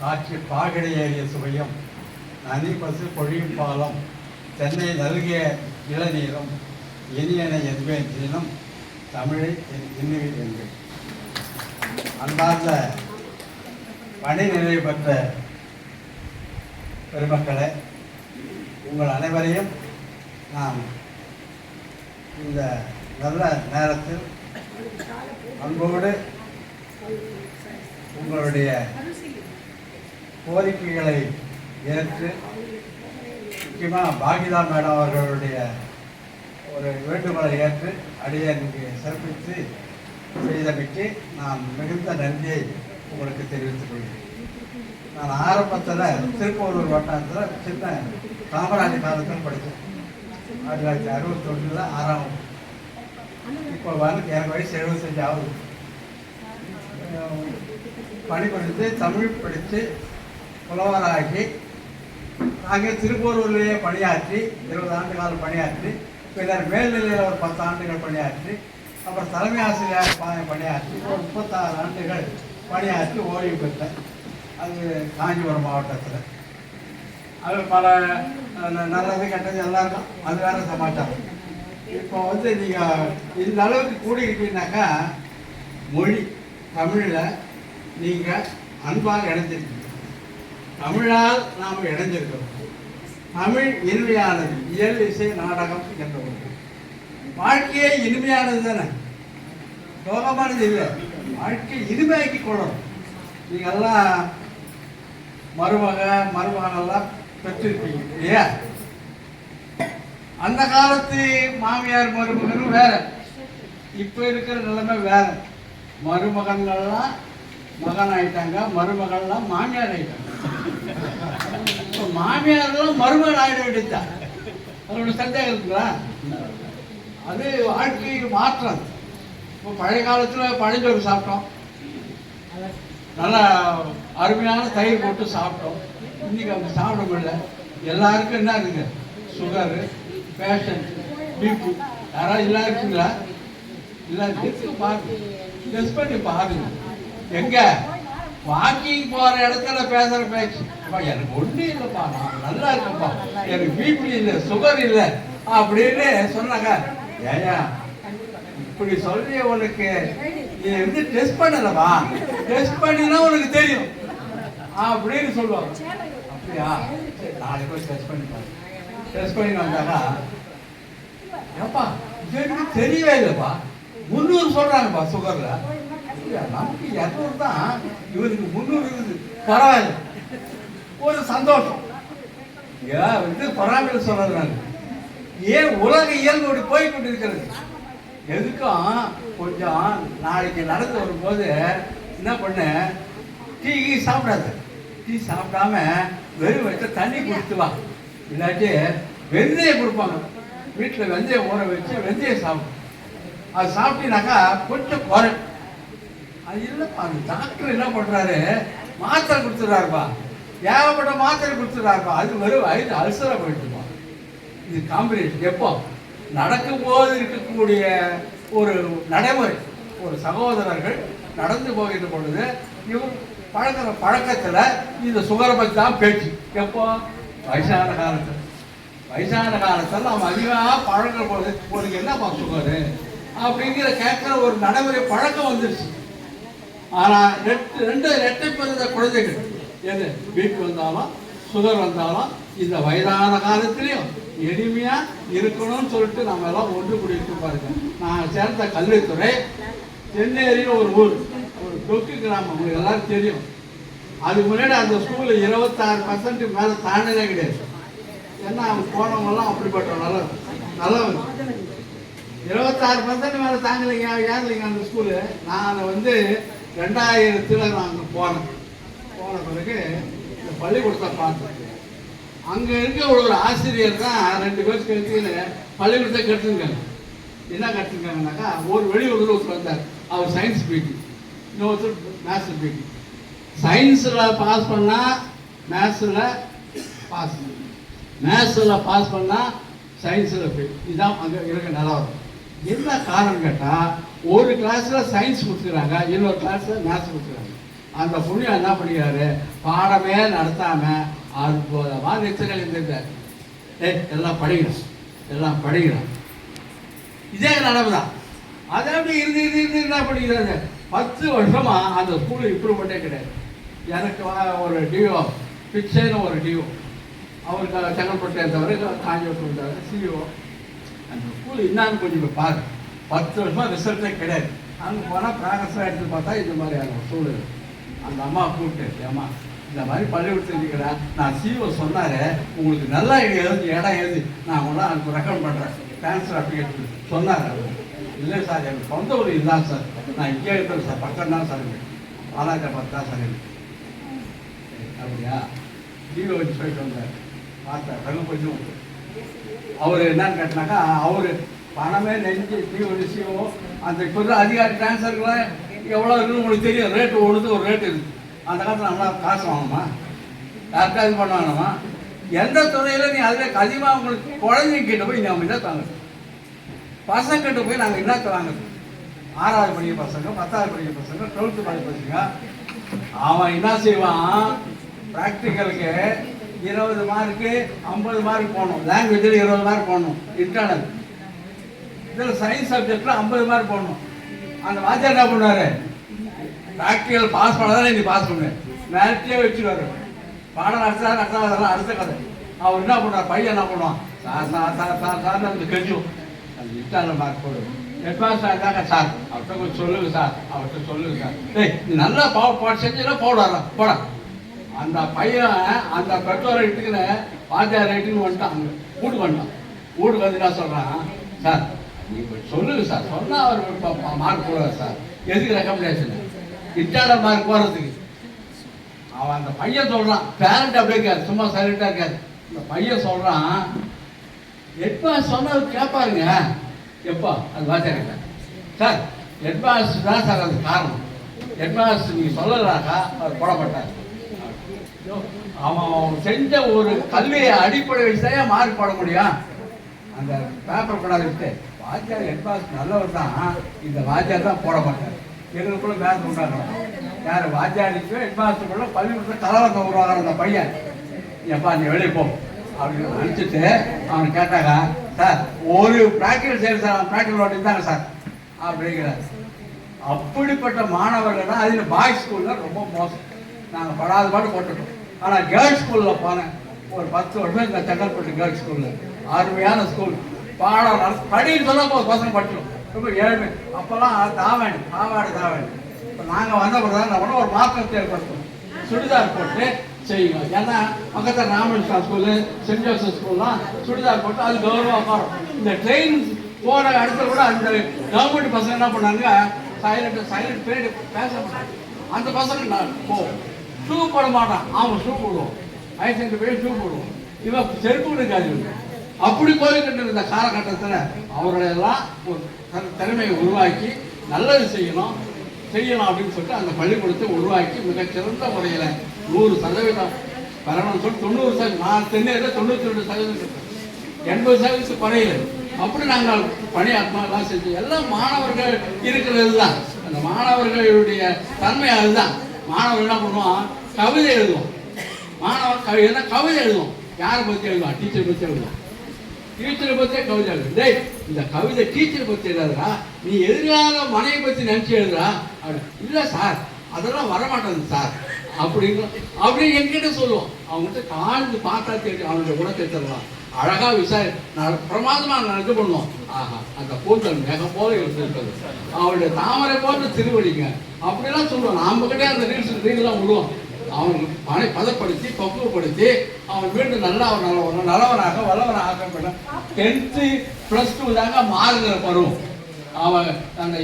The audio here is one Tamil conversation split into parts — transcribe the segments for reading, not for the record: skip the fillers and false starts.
காட்சி பாகடை ஏறிய சுவையும் நனி பசு பொழியும் பாலம் தென்னை நல்கிய இளநீரும் இனியன எதுவேற்றினும் தமிழை இன்னுயிர் என்று அன்பார்ந்த பணி நிலை பெற்ற பெருமக்களே, உங்கள் அனைவரையும் நான் இந்த நல்ல நேரத்தில் அன்போடு உங்களுடைய கோரிக்கைகளை ஏற்று, முக்கியமாக பாகிதா மேடம் அவர்களுடைய ஒரு வேண்டுகோளை ஏற்று அடியனுக்கு சிறப்பித்து செய்தமைக்கு நான் மிகுந்த நன்றியை உங்களுக்கு தெரிவித்துக் கொள்கிறேன். நான் ஆரம்பத்தில் திருப்பூர் வட்டாரத்தில் சின்ன காமராஜர் காலத்தில் படித்தேன். 1961 6ஆம். இப்போ எனக்கு வயசு 75 ஆகுது. பணிபுரிந்து தமிழ் படித்து புலவராகி அங்கே திருப்பூரூர்லேயே பணியாற்றி 20 ஆண்டு காலம் பணியாற்றி, பின்னர் மேல்நிலையில் ஒரு 10 ஆண்டுகள் பணியாற்றி, அப்புறம் தலைமை ஆசிரியர் பணியாற்றி ஒரு 36 ஆண்டுகள் பணியாற்றி ஓய்வு பெற்றேன். அது காஞ்சிபுரம் மாவட்டத்தில். அது பல நல்லது கெட்டது எல்லாருக்கும் அது வேறு சமாச்சாரம். இப்போ நீங்கள் இந்த அளவுக்கு கூடியிருக்கீங்கனாக்கா மொழி தமிழில் நீங்கள் அன்பாக இணைஞ்சிருக்கீங்க. தமிழால் நாம் இணைஞ்சிருக்கிறோம். தமிழ் இனிமையானது, இயல் இசை நாடகம் என்ற ஒன்று. வாழ்க்கையே இனிமையானது தானே, சோகமானது இல்லை. வாழ்க்கையை இனிமையாக்கி கொள்ளணும். நீங்கள்லாம் மருமகனெல்லாம் பெற்றிருப்பீங்க இல்லையா? அந்த காலத்து மாமியார் மருமகனும் வேற, இப்போ இருக்கிற நிலைமை வேற. மருமகன்கள்லாம் மகன் ஆயிட்டாங்க, மருமகள்லாம் மாமியார் ஆயிட்டாங்க. இப்போ மாமியாரெல்லாம் மருமகன் ஆகிட வேண்டியதுதான். அதோட சந்தேகம் இருக்குங்களா? அது வாழ்க்கைக்கு மாற்றம். இப்போ பழைய காலத்தில் பழஞ்சோறு சாப்பிட்டோம், நல்லா அருமையான தயிர் போட்டு சாப்பிட்டோம். இன்னைக்கு அவங்க சாப்பிட முடியல. எல்லாருக்கும் என்ன இருக்குங்க? Sugar, patient, BP. யாராவது இல்லை இருக்குங்களா? இல்லை, பாருங்க, டெஸ்ட் பண்ணி பாருங்க. எங்க வாக்கிங் போகிற இடத்துல பேசுகிற பேச்சு, எனக்கு ஒன்றும் இல்லைப்பா, நான் நல்லா இருக்கேன்ப்பா, எனக்கு பிபி இல்லை, சுகர் இல்லை அப்படின்னு சொன்னாங்க. ஏயா இப்படி சொல்லி உனக்கு நீ வந்து டெஸ்ட் பண்ணலவா? டெஸ்ட் பண்ணினா உனக்கு தெரியும் அப்படின்னு சொல்லுவாங்க. அப்படியா? சரி, நாளைக்கு போய் டெஸ்ட் பண்ணி பாரு. டெஸ்ட் பண்ணி வந்தாக்கா, ஏப்பா இது தெரியவே இல்லைப்பா, 300 சொல்றாங்கப்பா சுகர்ல. நமக்கு 200 தான், இவருக்கு 300 இருக்குது, பரவாயில்ல, ஒரு சந்தோஷம். இது பராமரி சொல்றது. ஏன் உலக இயல்போடு போய் கொண்டிருக்கிறது. எதுக்கும் கொஞ்சம் நாளைக்கு நடந்து வரும்போது என்ன பண்ண, டீ சாப்பிடாது. டீ சாப்பிடாம வெறும் வச்ச தண்ணி குடித்து வா. இல்லாட்டி வெந்தயம் கொடுப்பாங்க, வீட்டில் வெந்தயம் ஊற வச்சு வெந்தயம் சாப்பிடும். அது சாப்பிட்டீங்கன்னாக்கா கொஞ்சம் குறை. அது இல்லைப்பா, அந்த டாக்டர் என்ன பண்ணுறாரு, மாத்திரை கொடுத்துட்றாருப்பா, ஏகப்பட்ட மாத்திரை கொடுத்துட்றாருப்பா. அது வெறும் வயிறு அல்சராக போயிட்டுருப்பா. இது காம்பினேஷன். எப்போ நடக்கும்போது இருக்கக்கூடிய ஒரு நடைமுறை. ஒரு சகோதரர்கள் நடந்து போகின்ற பொழுது இவர் பழக்கிற பழக்கத்தில் இந்த சுகரை பற்றி தான் பேச்சு. எப்போ? வயசான காலத்தில். வயசான காலத்தில் நம்ம அதிகமாக பழக்கிற போது உனக்கு என்னப்பா சுகரு அப்படிங்கிற கேட்குற ஒரு நடைமுறை பழக்கம் வந்துருச்சு. ஆனால் ரெண்டு ரெட்டை பிறந்த குழந்தைகள், எது பிபி வந்தாலும் சுகர் வந்தாலும் இந்த வயதான காலத்திலையும் எளிமையா இருக்கணும்னு சொல்லிட்டு நம்ம எல்லாம் ஒன்று கூடிட்டு பாருங்க. நான் சேர்ந்த கல்வித்துறை சென்னேரியில் ஒரு ஊர், ஒரு டொக்கு கிராமம், உங்களுக்கு எல்லாரும் தெரியும். அதுக்கு முன்னாடி அந்த ஸ்கூலில் 26% மேலே தாண்டினே கிடையாது. ஏன்னா அவங்க போனவங்கெல்லாம் அப்படிப்பட்ட நல்லவங்க. 26% மேலே தாங்கலைங்க, யார் இல்லைங்க அந்த ஸ்கூலு. நான் 2000 நான் அங்கே போன பிறகு இந்த பள்ளிக்கூடத்தை பார்த்தேன். அங்கே இருக்க ஒரு ஆசிரியர் தான் 2 பேர் கழிச்சு பள்ளிக்கூடத்தை கற்றுருக்காங்க. என்ன கற்றுருக்காங்கனாக்கா, ஒரு வெளியூரில் ஒருத்தர் வந்தார், அவர் சயின்ஸ் பிடி, இன்னொருத்தர் மேத்ஸ் பிடி. சயின்ஸில் பாஸ் பண்ணால் மேத்ஸில் பாஸ், மேத்ஸில் பாஸ் பண்ணால் சயின்ஸில் ஃபெயில். இதுதான் அங்கே இருக்க நிலவரம். என்ன காரணம் கேட்டால், ஒரு கிளாஸில் சயின்ஸ் கொடுத்துக்கிறாங்க, இன்னொரு கிளாஸில் மேத்ஸ் கொடுத்துக்கிறாங்க. அந்த புண்ணியம் என்ன பண்ணிக்கிறாரு, பாடமே நடத்தாமல் அற்புதமாக நிச்சயம் இருந்திருக்காரு. எல்லாம் படிக்கணும், எல்லாம் படிக்கணும். இதே நிலவு தான். அதை அப்படி இருந்து என்ன பண்ணிக்கிறாரு, 10 வருஷமா அந்த ஸ்கூலு இம்ப்ரூவ்மெண்ட்டே கிடையாது. எனக்கு ஒரு டிஓ பிச்சைன்னு ஒரு டிஓ, அவருக்கு செங்கல்பட்டு இருந்தவர், காஞ்சிபுரம் இருந்தவர் சிஓ. அந்த ஸ்கூல் என்னான்னு கொஞ்சம் பாரு. 10 வருஷமா ரிசல்ட்டே கிடையாது. அங்கே போனால் ப்ராக்ரஸாக எடுத்து பார்த்தா இந்த மாதிரியான சூழல். அந்த அம்மா கூப்பிட்டு, அம்மா இந்த மாதிரி பள்ளிக்கூடத்தில் இருக்கிறேன், நான் சிஓ சொன்னார், உங்களுக்கு நல்லா எழுதி இடம் எழுதி நான் உங்களாம் அதுக்கு ரெக்கமெண்ட் பண்ணுறேன், ட்ரான்ஸ்ஃபர் அப்ளிகேஷன் சொன்னார். அவர் இல்லை சார், எனக்கு சொந்த ஊர் இதுதான் சார், நான் இங்கே இருக்கிறேன் சார், பக்கம் தான் சார், பாலாக்கர் பக்கம் தான் சார். அப்படியா, சிஓ வச்சு போயிட்டு வந்தார். பார்த்தா ரகுபதியும் அவர் என்னன்னு கேட்டினாக்கா, அவர் பணமே நெஞ்சு சிஓ அந்த இப்போ அதிகாரி ட்ரான்ஸ்ஃபருக்குலாம் எவ்வளோ இருக்குன்னு உங்களுக்கு தெரியும். ரேட்டு ஒன்றுக்கு ஒரு ரேட்டு இருக்குது. அந்த காலத்தில் நம்மளா காசு வாங்கணுமா, யாருக்கா இது பண்ணுவாங்கம்மா? எந்த துறையில் நீ அதில் அதிகமாக உங்களுக்கு குழந்தைங்க கிட்ட போய் நம்ம என்ன தாங்க, பசங்க கிட்ட போய் நாங்கள் என்னத்தை வாங்குறது? 6வது படிக்கிற பசங்க, 10வது படிக்கிற பசங்க, 12th படிக்கிற பசங்க, அவன் என்ன செய்வான், ப்ராக்டிக்கலுக்கு 20 மார்க்கு 50 மார்க் போடணும், லாங்குவேஜில் 20 மார்க் போடணும், இன்டர்னல் இதில் சயின்ஸ் சப்ஜெக்டில் 50 மார்க் போடணும். அந்த வாத்தியார் என்ன பண்ணுவார், ப்ராக்டிக்கல் பாஸ் பண்ணாதான் நீ பாஸ் பண்ணுவேன், மேரட்லேயே வச்சுருவார். பாடம் நடத்தாதெல்லாம் அடுத்த கதை. அவர் என்ன பண்ணுவார், பையன் என்ன பண்ணுவான், சார் அந்த கெஞ்சும், அது இன்டர்னல் மார்க் போடுவோம். ஹெட்மாஸ்டர் இருந்தாங்க, சார் அவர்கிட்ட கொஞ்சம் சொல்லுங்க சார், அவர்கிட்ட சொல்லுங்க சார், நீ நல்லா செஞ்சீங்கன்னா போடுவாராம் போட. அந்த பையன் அந்த பெற்றோரை இட்டுக்குன்னு வாத்தியார் ரைட்டுன்னு வந்துட்டான், அங்கே வீட்டுக்கு வந்துட்டான். வீட்டுக்கு வந்து என்ன சொல்கிறான், சார் நீங்கள் சொல்லுங்க சார், சொன்னால் அவர் மார்க் போடுவார் சார், எதுக்கு ரெக்கமெண்டேஷன் இன்டர்னல் மார்க் போடுறதுக்கு. அவன் அந்த பையன் சொல்கிறான், பேரண்ட் அப்படியே இருக்காது, சும்மா சைலண்டாக இருக்காது. இந்த பையன் சொல்கிறான், ஹெட்மாஸ்டர் சொன்னது கேட்பாருங்க. எப்போ அது வாத்தியார் சார், ஹெட்மாஸ்டர் தான் சார் அது காரணம், ஹெட்மாஸ்டர் நீங்கள் சொல்லலாக்கா அவர் போடப்பட்டார். அவன் செஞ்ச ஒரு கல்வியை அடிப்படை வச்சுதான் மார்க் போட முடியும். அந்த பேப்பர் கொண்டாந்து விட்டு வாத்தியார் ஹெட்மாஸ்டர் நல்லவர் தான், இந்த வாத்தியார் தான் போட மாட்டார். எங்களுக்குள்ள பேர் உண்டாக்கணும், யார் வாத்தியாருக்கு ஹெட்மாஸ்டருக்குள்ள பள்ளிக்கூடத்தில் கலவரத்தை உருவாகிற அந்த பையன், எப்பா நீ வெளியே போ அப்படின்னு நினச்சிட்டு அவனை கேட்டாங்க, சார் ஒரு ப்ராக்டிகல் செய்ய சார், அவன் ப்ராக்டிகல் ஓட்டிருந்தாங்க சார் அப்படிங்கிறார். அப்படிப்பட்ட மாணவர்கள் தான். அதில் பாய்ஸ் ஸ்கூலில் ரொம்ப மோசம், நாங்கள் படாத பாடு போட்டுட்டோம். ஆனால் கேர்ள்ஸ் ஸ்கூலில் போனேன் ஒரு 10 வருஷம், இந்த செங்கல்பட்டு கேர்ள்ஸ் ஸ்கூலில் அருமையான ஸ்கூல். பாடம் படின்னு சொன்னால் போது பசங்க படிச்சிடும், ரொம்ப ஏழ்மை. அப்போல்லாம் தாவாணி தாவாணி. இப்போ நாங்கள் வந்த பிறகு நம்ம ஒரு மாற்றத்தை ஏற்படுத்தணும், சுடிதார் போட்டு செய்யுங்க. ஏன்னா பக்கத்தில் ராமகிருஷ்ணா ஸ்கூலு, சென்ட் ஜோசப் ஸ்கூல்லாம் சுடிதார் போட்டு அது கௌரவமாக வரும். இந்த ட்ரெயின் போகிற இடத்துல கூட அந்த கவர்மெண்ட் பசங்க என்ன பண்ணாங்க, சைலண்ட் பீரியட் பேச மாட்டாங்க. அந்த பசங்க ஷூ போட மாட்டான், அவன் ஷூ போடுவோம், ஹையர் செகண்டரி போய் ஷூ போடுவோம், இவன் செருப்பு இருக்காது. அப்படி போய்கிட்டு இருந்த காலகட்டத்தில் அவர்களெல்லாம் ஒரு திறமையை உருவாக்கி நல்லது செய்யலாம் அப்படின்னு சொல்லிட்டு அந்த பள்ளிக்கூடத்தை உருவாக்கி மிகச்சிறந்த முறையில் 100% வரணும்னு சொல்லி 90%, நான் தென்னையில் 92%, 80% குறையில. அப்படி நாங்கள் பணியாற்றலாம் செஞ்சு எல்லாம் மாணவர்கள் இருக்கிறது தான். அந்த மாணவர்களுடைய தன்மை அதுதான். மாணவர் என்ன பண்ணுவான், கவிதை எழுதுவோம். மாணவர் கவிதை எழுதுவோம். யாரை பற்றி எழுதுவான், டீச்சரை பற்றி எழுதுவான். டீச்சரை பற்றியே கவிதை எழுது. டேய் இந்த கவிதை டீச்சரை பற்றி எழுதுறா, நீ எதிர்கால மனையை பற்றி நினச்சி எழுதுறா. இல்லை சார் அதெல்லாம் வரமாட்டேங்குது சார் அப்படி என்கிட்ட சொல்லுவோம். அவங்ககிட்ட காழ்ந்து பார்த்தா தெரியும் அவனுடைய குணத்தை தரலாம். அழகா பிரமாதமா இது பண்ணுவோம். ஆஹா அந்த கூந்தல் மேகம் போல இருந்திருக்கிறது, அவருடைய தாமரை போன்ற திருவடிங்க அப்படிலாம் சொல்லுவோம். நாம கிட்டே அந்த ரீல்லாம் விடுவோம். அவனுக்கு பதப்படுத்தி பக்குவப்படுத்தி அவன் வீட்டு நல்லா நல்லவனாக வல்லவனாக ஆக்கப்பட்ட 10th +2 தாங்க மாறுகிற பருவம். அவன் அந்த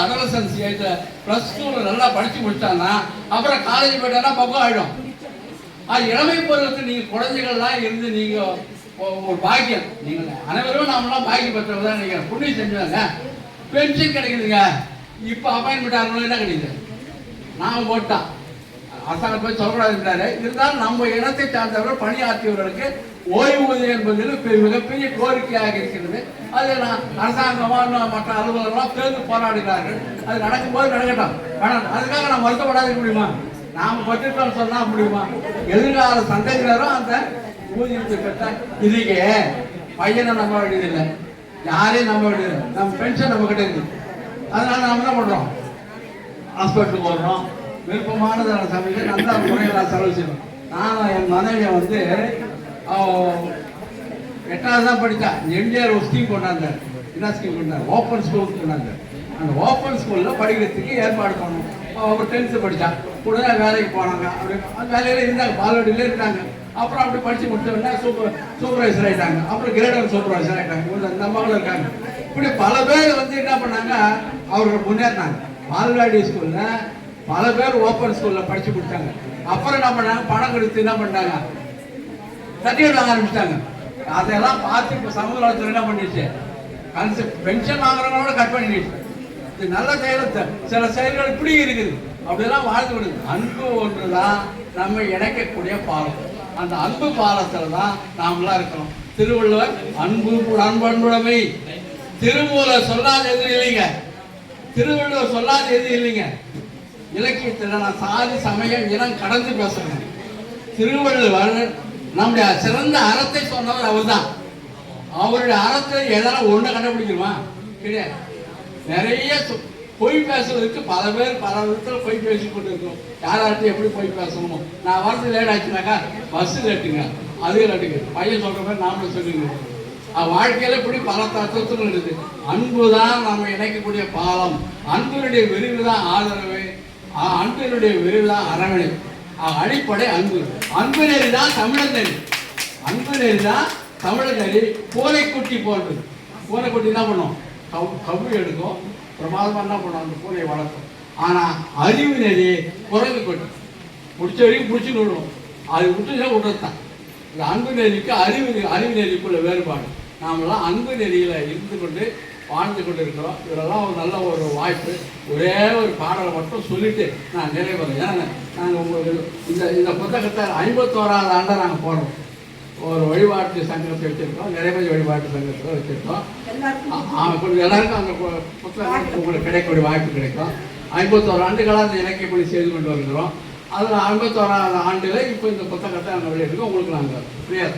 அடலசன்ஸ் ஏஜில் +2 நல்லா படித்து முடிச்சான்னா அப்புறம் காலேஜ் போயிட்டானா பக்கம் ஆகிடும். அது இளமை பருவத்தில் நீங்கள் குழந்தைகள்லாம் இருந்து நீங்கள் ஒரு பாக்கியம். நீங்கள் அனைவரும் நாமெல்லாம் பாக்கியம் பெற்றவங்க தான். நீங்கள் புண்ணியம் செஞ்சுவாங்க, பென்ஷன் கிடைக்குதுங்க. இப்போ அப்பாயின்மெண்ட் ஆகணும் என்ன கிடைக்குது, நான் போட்டான் அரசாங்கம் போய் சொல்லக்கூடாதுன்றாரு. இருந்தாலும் நம்ம இனத்தை சார்ந்தவர்கள் பணியாற்றியவர்களுக்கு ஓய்வூதியம் என்பதில் மிகப்பெரிய கோரிக்கையாக இருக்கிறது. அது அரசாங்கமான மற்ற அலுவலர்கள்லாம் தேர்ந்து போராடுகிறார்கள். அது நடக்கும்போது நடக்கட்டும், வேணாம். அதுக்காக நாம் வருத்தப்படாத முடியுமா? நாம் பற்றிட்டோம் சொன்னா முடியுமா? எதிர்கால சந்ததியினரும் அந்த ஊதியத்தை பெற்ற இதுக்கே பையனை நம்ப வேண்டியதில்லை, யாரையும் நம்ப வேண்டியதில்லை. நம்ம பென்ஷன் நம்ம கிட்ட இருக்கு. அதனால நம்ம என்ன பண்றோம்? ஹாஸ்பிட்டலுக்கு ஓடுறோம், விருப்பமானதான சமையல் நல்ல முறையில் செலவு செய்யணும். நான் என் மனைவியை வந்து 8வது தான் படித்தா. எம்ஜிஆர் ஒரு ஸ்கீம் கொண்டாந்தார். என்ன ஸ்கீம் கொண்டார்? ஓப்பன் ஸ்கூல் கொண்டாந்தார். அந்த ஓப்பன் ஸ்கூலில் படிக்கிறதுக்கு ஏற்பாடு பண்ணணும். அவர் 10th படித்தா உடனே வேலைக்கு போனாங்க. அப்படி அந்த வேலையில் இருந்தாங்க, பால்வாடியிலே இருந்தாங்க. அப்புறம் அப்படி படித்து முடிச்சோடனே சூப்பர்வைசர் ஆகிட்டாங்க. அப்புறம் கிரேட் 1 சூப்பர்வைசர் ஆகிட்டாங்க. இந்த மகளும் இருக்காங்க. இப்படி பல பேர் வந்து என்ன பண்ணாங்க, அவர்கள் முன்னேறினாங்க. பால்வாடி ஸ்கூலில் பல பேர் ஓப்பன் ஸ்கூலில் படித்து கொடுத்தாங்க. அப்புறம் என்ன பண்ணாங்க, பணம் கொடுத்து என்ன பண்ணாங்க, சர்டிஃபிகேட் வாங்க ஆரம்பிச்சிட்டாங்க. அதெல்லாம் பார்த்து இப்போ சமூக நலத்துறை என்ன பண்ணிடுச்சு, பென்ஷன் வாங்குறவங்களோட கட் பண்ணிடுச்சு. இது நல்ல செயல். சில செயல்கள் இப்படி இருக்குது. அப்படியெல்லாம் வாழ்ந்து விடுது. அன்பு ஒன்று தான் நம்ம இணைக்கக்கூடிய பாலம். அந்த அன்பு பாலத்தில் தான் நாமெல்லாம் இருக்கிறோம். திருவள்ளுவர் அன்புடைமை திருமூலர் சொல்லாத எதுவும் இல்லைங்க. திருவள்ளுவர் சொல்லாத எதுவும் இல்லைங்க. இலக்கியத்தில் நான் சாதி சமயம் இனம் கடந்து பேசுறேன். திருவள்ளுவர் நம்முடைய சிறந்த அறத்தை சொன்னவர் அவர் தான். அவருடைய அறத்தை எதனா ஒண்ணு கண்டுபிடிக்கணுமா? கிடையாது. நிறைய பொய் பேசுவதற்கு பல பேர் பல விதத்தில் பொய் பேசி கொண்டு இருக்கோம். யாராச்சும் எப்படி பொய் பேசணுமோ, நான் வரது லேட் ஆச்சுனாக்கா பஸ் லேட்டுங்க, அது லேட்டுங்க, பையன் சொல்ற மாதிரி நாமளும் சொல்லிங்க. வாழ்க்கையில இப்படி பல தத்துவங்கள் இருக்குது. அன்பு தான் நம்ம இணைக்கக்கூடிய பாலம். அன்பினுடைய விரிவு தான் ஆதரவு, அன்பினுடைய விரிவு தான் அரவணைப்பு. அடிப்படை அன்பு. அன்பு நெறி தான் தமிழர் நெறி. அன்பு நெறி தான் தமிழர் நெறி. பூனைக்குட்டி போன்றது. பூனைக்குட்டி என்ன பண்ணும்? கவ்வி எடுக்கும், பிரமாதமாக என்ன பண்ணும், அந்த பூனையை வளர்க்கும். ஆனால் அறிவு நெறி குரங்கு கொட்டி பிடிச்ச வரைக்கும் பிடிச்சி விடுவோம். அது விட்டுதான் விடுறது தான். இந்த அன்பு நெறிக்கு அறிவு நெறிக்குள்ள வேறுபாடு. நாமெல்லாம் அன்பு நெறியில் இருந்து கொண்டு வாழ்ந்து கொண்டு இருக்கிறோம். இதெல்லாம் ஒரு நல்ல ஒரு வாய்ப்பு. ஒரே ஒரு பாடலை மட்டும் சொல்லிட்டு நான் நிறைவேறேன். ஏன்னா நாங்கள் உங்களுக்கு இந்த புத்தகத்தை 51வது ஆண்டை நாங்கள் போடுறோம். ஒரு வழிபாட்டு சங்கத்தை வச்சுருக்கோம், நிறைவேறி வழிபாட்டு சங்கத்தை வச்சுருக்கோம். எல்லாருக்கும் அந்த புத்தகம் உங்களுக்கு கிடைக்கக்கூடிய வாய்ப்பு கிடைக்கும். 51 ஆண்டுகளாக அந்த இலக்கியப்படி செய்து கொண்டு வருகிறோம். அதில் 51வது ஆண்டில் இப்போ இந்த புத்தகத்தை நாங்கள் வெளியிட்டிருக்கோம். உங்களுக்கு நாங்கள் ஃப்ரீயாக